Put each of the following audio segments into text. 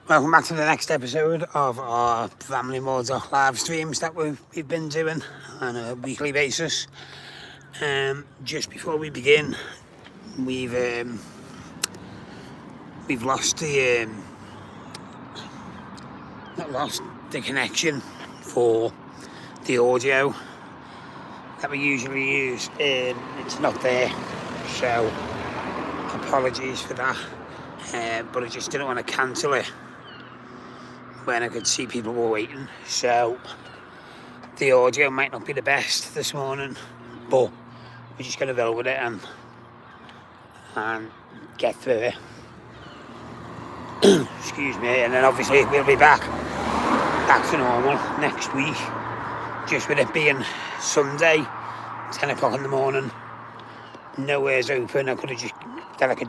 Welcome back to the next episode of our Bramley live streams that we've been doing on a weekly basis. Just before we begin, we've lost the not lost the connection for the audio that we usually use. It's not there, so apologies for that. But I just didn't want to cancel it when I could see people were waiting, so the audio might not be the best this morning, but we're just going to roll with it and get through it. Excuse me. And then obviously we'll be back to normal next week, just with it being Sunday, 10 o'clock in the morning, nowhere's open. I could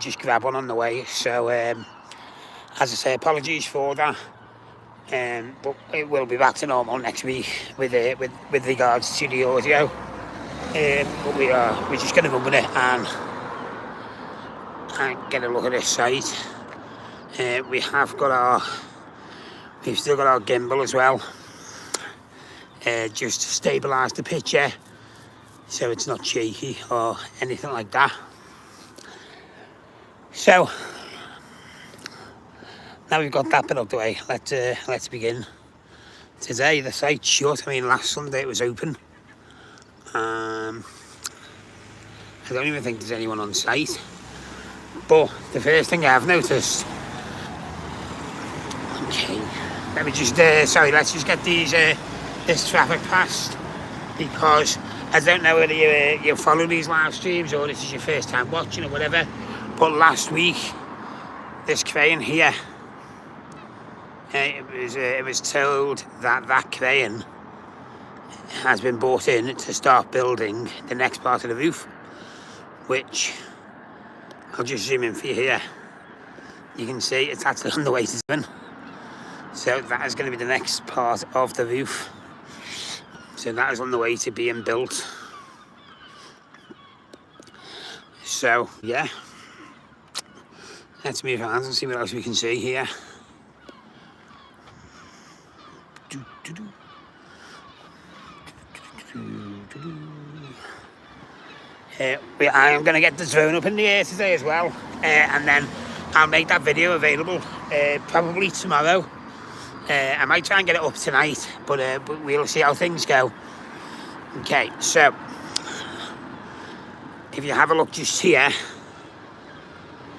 just grab one on the way, so as I say, apologies for that. But it will be back to normal next week with regards to the audio. But we're just going to run with it and get a look at this site. We've still got our gimbal as well, just to stabilise the picture so it's not shaky or anything like that. So now we've got that bit out the way, let's begin. Today the site's shut. I mean, last Sunday it was open. I don't even think there's anyone on site. But the first thing I've noticed. Okay, let's just get this traffic past, because I don't know whether you follow these live streams or this is your first time watching or whatever. But last week, this crane here. It was told that crane has been brought in to start building the next part of the roof, which I'll just zoom in for you here. You can see it's actually on the way to done. So that is going to be the next part of the roof. So that is on the way to being built. So yeah, let's move on and see what else we can see here. I am going to get the drone up in the air today as well, and then I'll make that video available probably tomorrow. I might try and get it up tonight, but we'll see how things go. Okay, so if you have a look just here,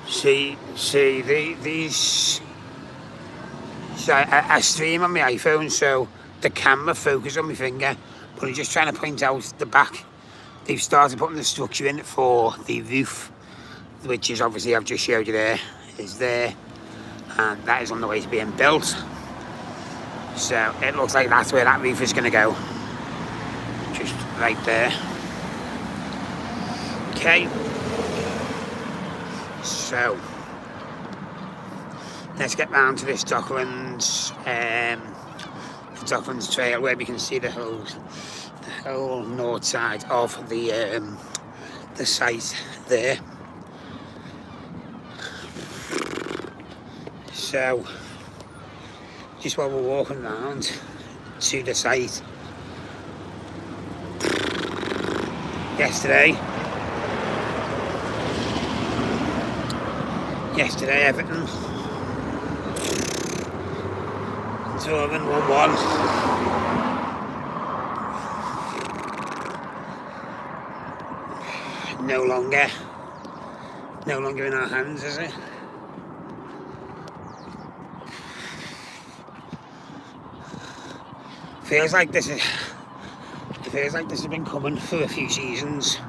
see these. So I stream on my iPhone, so the camera focuses on my finger, but I'm just trying to point out the back. They've started putting the structure in for the roof, which is obviously, I've just showed you there, is there, and that is on the way to being built. So it looks like that's where that roof is going to go, just right there. Okay, so let's get round to this Docklands, the Docklands Trail, where we can see the whole north side of the site there. So just while we're walking around to the site, yesterday Everton drawing 1-1. No longer in our hands, is it? Feels like this has been coming for a few seasons.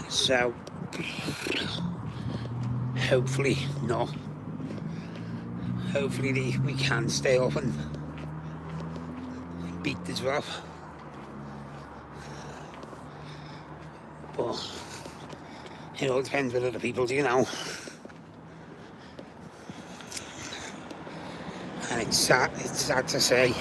So hopefully not. Hopefully we can stay up and beat the drop. But it all depends what other people do now. And it's sad to say.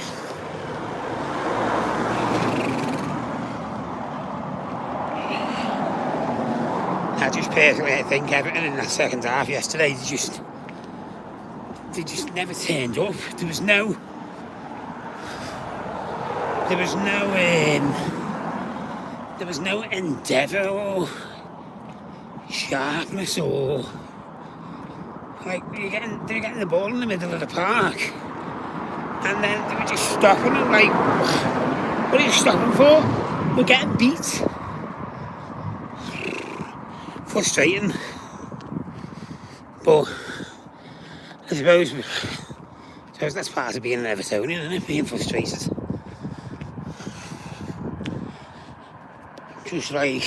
personally, I think Everton in that second half yesterday, they just never turned up. There was no endeavour or sharpness or like they were getting the ball in the middle of the park, and then they were just stopping it. Like, what are you stopping for? We're getting beat. Frustrating, but I suppose that's part of being an Evertonian, isn't it? Being frustrated. Just like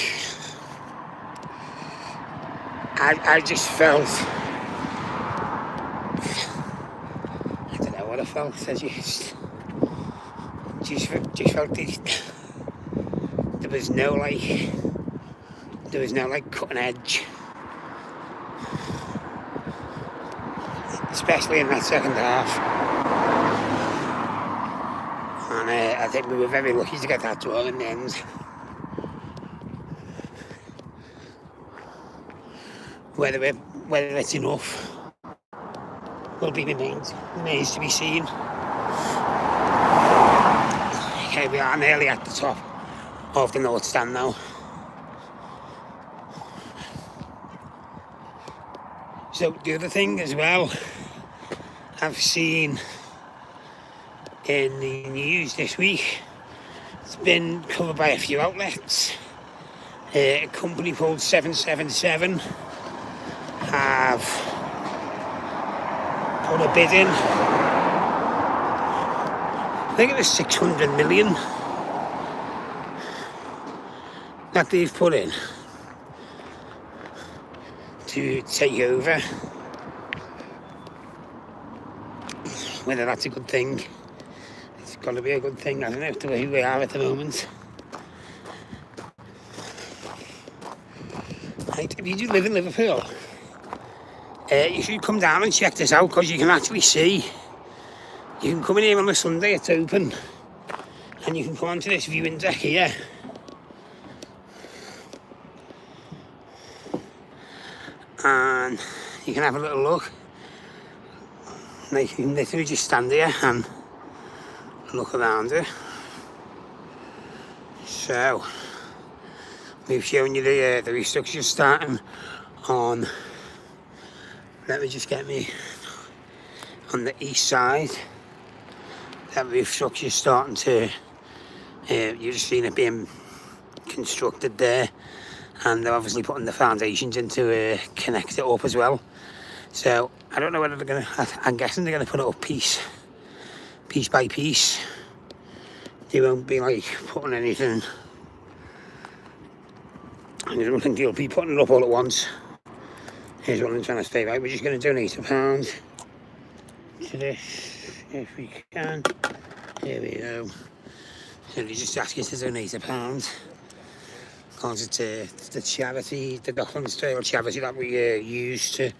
I just felt, I don't know what I felt. I just felt there was no like cutting edge, especially in that second half. And I think we were very lucky to get that draw in the end. Whether it's enough will be remains to be seen. Okay, we are nearly at the top of the North Stand now. So the other thing as well, I've seen in the news this week, it's been covered by a few outlets. A company called 777 have put a bid in. I think it was 600 million that they've put in to take over. Whether that's a good thing, it's got to be a good thing. I don't know the way we are at the moment. Right, if you do live in Liverpool, you should come down and check this out, because you can actually see. You can come in here on a Sunday, it's open, and you can come onto this viewing deck here. And you can have a little look. Like, you can literally just stand here and look around it. So we've shown you the restructure starting on, let me just get me, on the east side. That restructure starting to, you've just seen it being constructed there, and they're obviously putting the foundations in to connect it up as well. So I don't know whether they're going to, I'm guessing they're going to put it up piece by piece. They won't be like putting anything, I don't think they'll be putting it up all at once. Here's what I'm trying to say, right, we're just going to donate £1 to this if we can. Here we go. So they just ask you to donate £1, because it's the charity, the Docklands Trail charity that we use to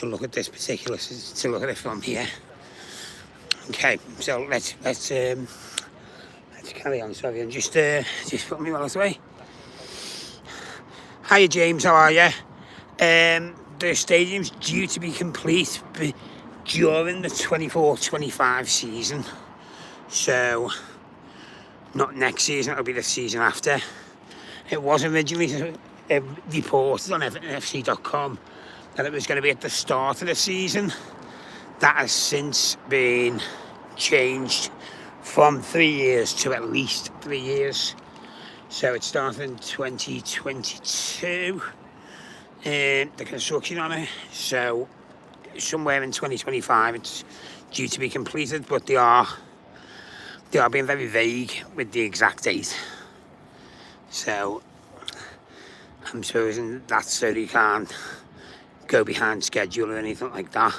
look at this particular, to look at it from here. Okay, so let's carry on. Sorry, and just put me wallet away. Hiya James, how are you? The stadium's due to be complete during the 24-25 season. So not next season, it'll be the season after. It was originally reported on evertonfc.com that it was going to be at the start of the season. That has since been changed from 3 years to at least 3 years. So it started in 2022, the construction on it. So somewhere in 2025 it's due to be completed, but they are being very vague with the exact date. So I'm supposing that's so they can't go behind schedule or anything like that.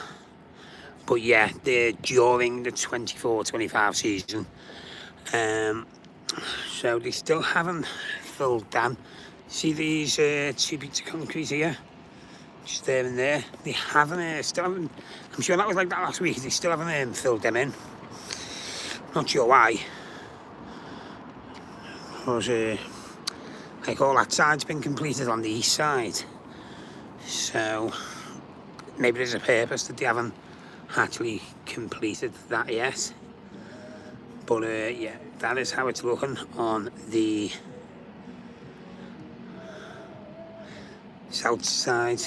But yeah, they're during the 24-25 season. So they still haven't filled down. See these 2 bits of concrete here? Just there and there. They haven't, still haven't, I'm sure that was like that last week. They still haven't filled them in. Not sure why. Because like all that side's been completed on the east side. So maybe there's a purpose that they haven't actually completed that yet. But yeah, that is how it's looking on the south side.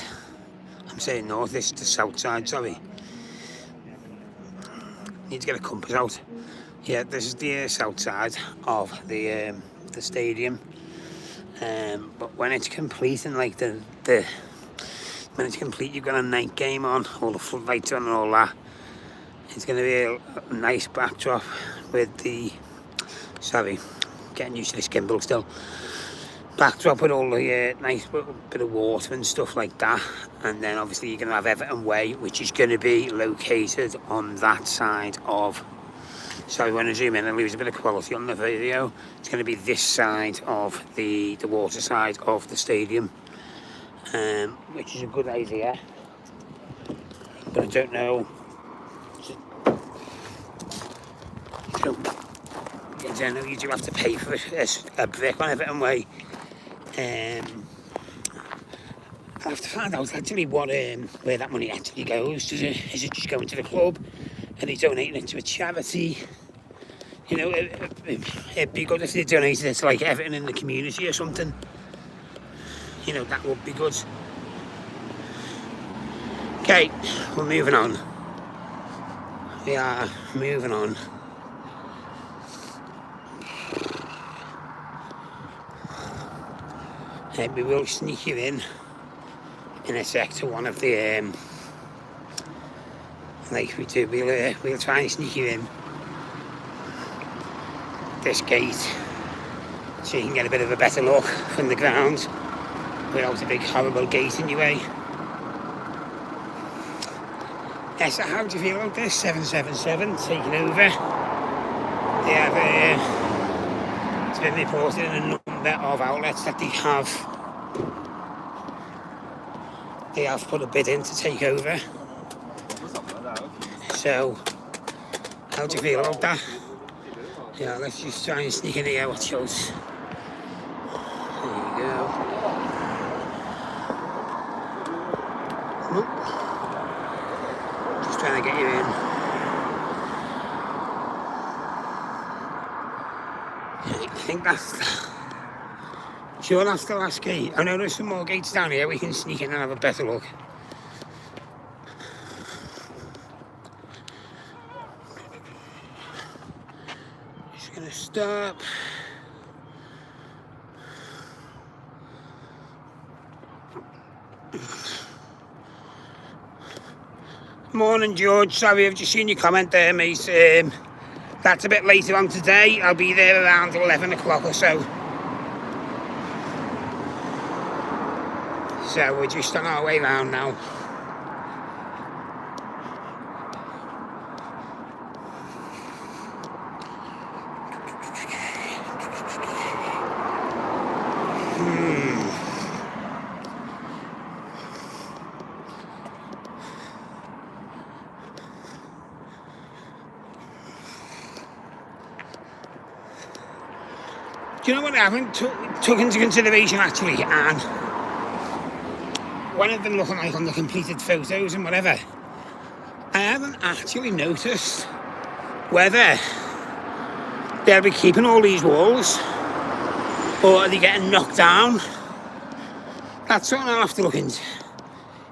I'm saying north, this is the south side, sorry. Need to get a compass out. Yeah, this is the south side of the stadium. But when it's complete and like when it's complete, you've got a night game on, all the floodlights on and all that. It's going to be a nice backdrop with the, sorry, getting used to this gimbal still. Backdrop with all the nice bit of water and stuff like that. And then obviously you're going to have Everton Way, which is going to be located on that side of, sorry, when I zoom in and lose a bit of quality on the video, it's going to be this side of the water side of the stadium, which is a good idea. But I don't know. So, I don't know, you do have to pay for a brick on Everton Way. I have to find out actually what where that money actually goes. Is it just going to the club? Are they donating it to a charity? You know, it'd be good if they donated it to like Everton in the community or something. You know, that would be good. Okay, we're moving on. We are moving on. We will sneak you in a sec to one of the like we do. We'll try and sneak you in this gate so you can get a bit of a better look from the ground without a big horrible gate in your way. Yeah, so how do you feel about this? 777 taking over. They have it's been reported in a number of outlets that they have put a bid in to take over. So, how do you feel about that? Yeah, let's just try and sneak in here. Watch out. There you go. Just trying to get you in. I think that's... Sure, that's the last gate. I know there's some more gates down here. We can sneak in and have a better look. Just gonna stop. Morning, George. Sorry, I've just seen your comment there, mate. That's a bit later on today. I'll be there around 11 o'clock or so. So we're just on our way round now. Do you know what I haven't took into consideration actually, and when I've been looking like on the completed photos and whatever, I haven't actually noticed whether they'll be keeping all these walls or are they getting knocked down. That's something I'll have to look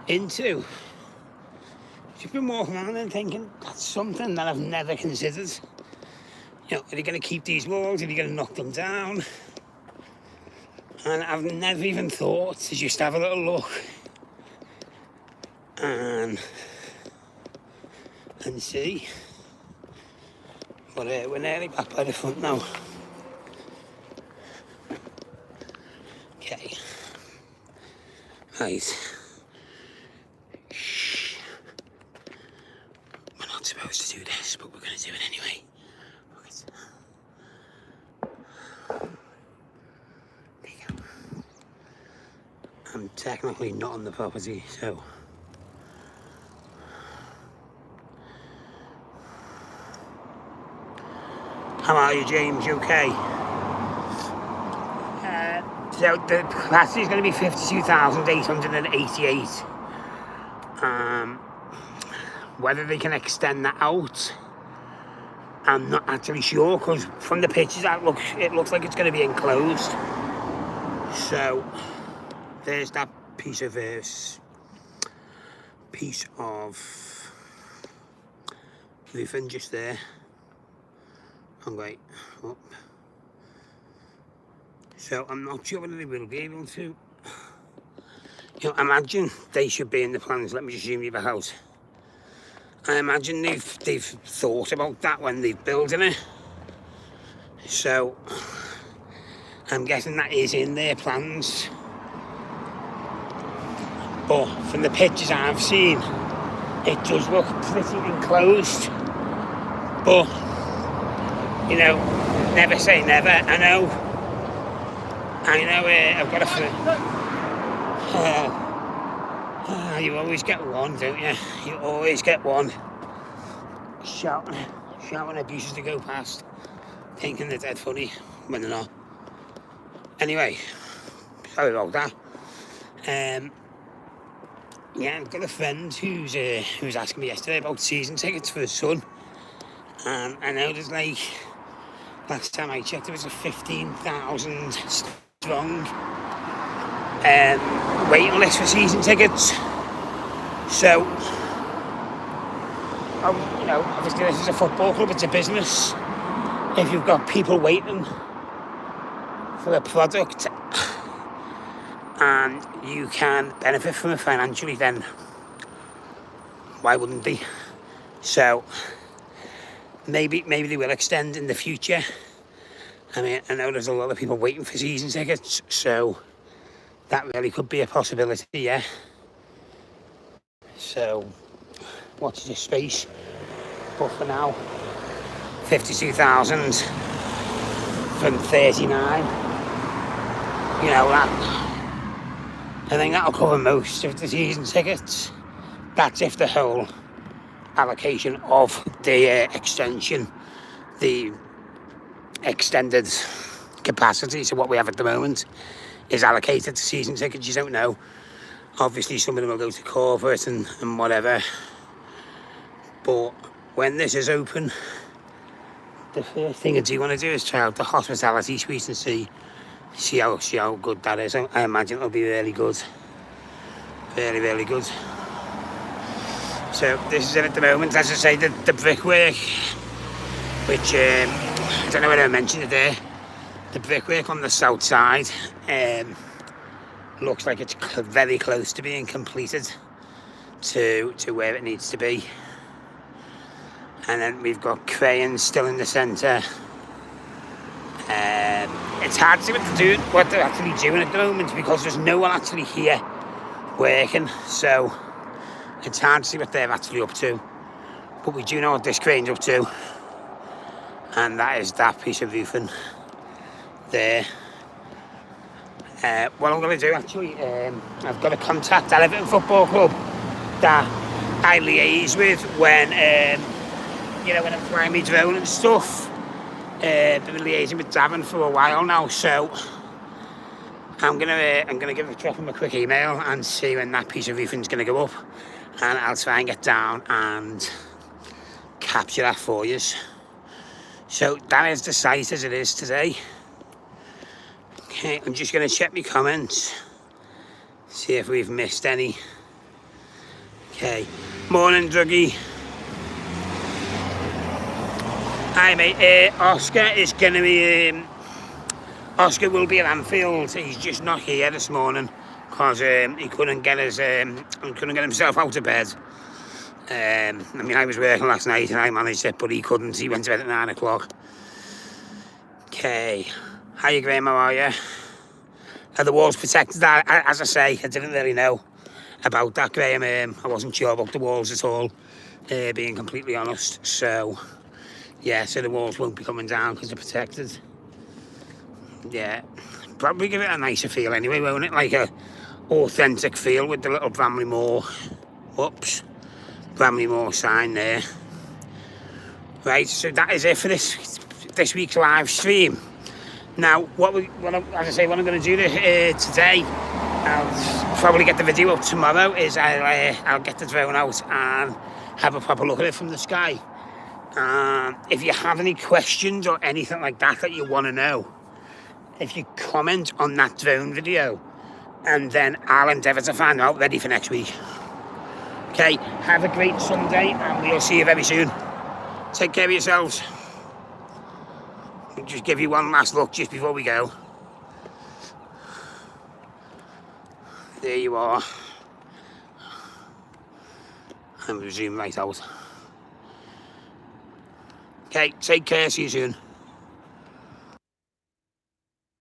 into. Just been walking around and thinking that's something that I've never considered. You know, are they going to keep these walls? Are they going to knock them down? And I've never even thought to just have a little look and see. But we're nearly back by the front now. Okay. Right. Shh. We're not supposed to do this, but we're going to do it anyway. I'm technically not on the property, so how are you, James? You okay? So the capacity is going to be 52,888. Whether they can extend that out, I'm not actually sure, because from the pictures it looks like it's going to be enclosed. So there's that piece of roofing just there. I'm going up. So I'm not sure whether they will be able to. Imagine they should be in the plans. Let me just zoom you back out. I imagine they've thought about that when they're building it. So I'm guessing that is in their plans. But from the pictures I've seen, it does look pretty enclosed. But, never say never. I know I've got a friend. You always get one, don't you? You always get one. Shouting abuses to go past, thinking they're dead funny when they're not. Anyway, sorry about that. I've got a friend who's asking me yesterday about season tickets for his son. And I know there's last time I checked, there was a 15,000 strong waiting list for season tickets. So, obviously this is a football club, it's a business. If you've got people waiting for a product and you can benefit from it financially, then why wouldn't they? So, maybe they will extend in the future. I mean, I know there's a lot of people waiting for season tickets, so that really could be a possibility, yeah. So, watch this space. But for now, 52,000 from 39. I think that'll cover most of the season tickets. That's if the whole allocation of the extension, the extended capacity, so what we have at the moment, is allocated to season tickets. You don't know. Obviously, some of them will go to corporate and whatever. But when this is open, the first thing I do want to do is try out the hospitality suite and see how good that is. I imagine it'll be really good. Really, really good. So this is it at the moment. As I say, the brickwork, which I don't know whether I mentioned it there, the brickwork on the south side looks like it's very close to being completed to where it needs to be. And then we've got crayons still in the centre. It's hard to see what they're actually doing at the moment, because there's no one actually here working. So it's hard to see what they're actually up to. But we do know what this crane's up to. And that is that piece of roofing there. What I'm going to do, actually, I've got a contact at Everton Football Club that I liaise with when I'm flying my drone and stuff. I've been liaising with Davin for a while now, so I'm gonna drop him a quick email and see when that piece of roofing's gonna go up, and I'll try and get down and capture that for you. So that is the site as it is today. Okay, I'm just gonna check my comments, see if we've missed any. Okay, morning Dougie. Hi mate, Oscar is going to be, Oscar will be at Anfield. He's just not here this morning because he couldn't get himself out of bed. I was working last night and I managed it, but he couldn't. He went to bed at 9 o'clock. Okay, hi Graham, how are you? Are the walls protected? As I say, I didn't really know about that, Graham. I wasn't sure about the walls at all, being completely honest. So yeah, so the walls won't be coming down because they're protected. Yeah, probably give it a nicer feel anyway, won't it? Like a authentic feel with the little Bramley Moor sign there. Right, so that is it for this week's live stream. Now, as I'm going to do today, I'll probably get the video up tomorrow, is I'll get the drone out and have a proper look at it from the sky. If you have any questions or anything like that you want to know, if you comment on that drone video, and then I'll endeavour to find out ready for next week. Okay, have a great Sunday, and we'll see you very soon. Take care of yourselves. I'll just give you one last look just before we go. There you are. And we'll zoom right out. Okay, take care, see you soon.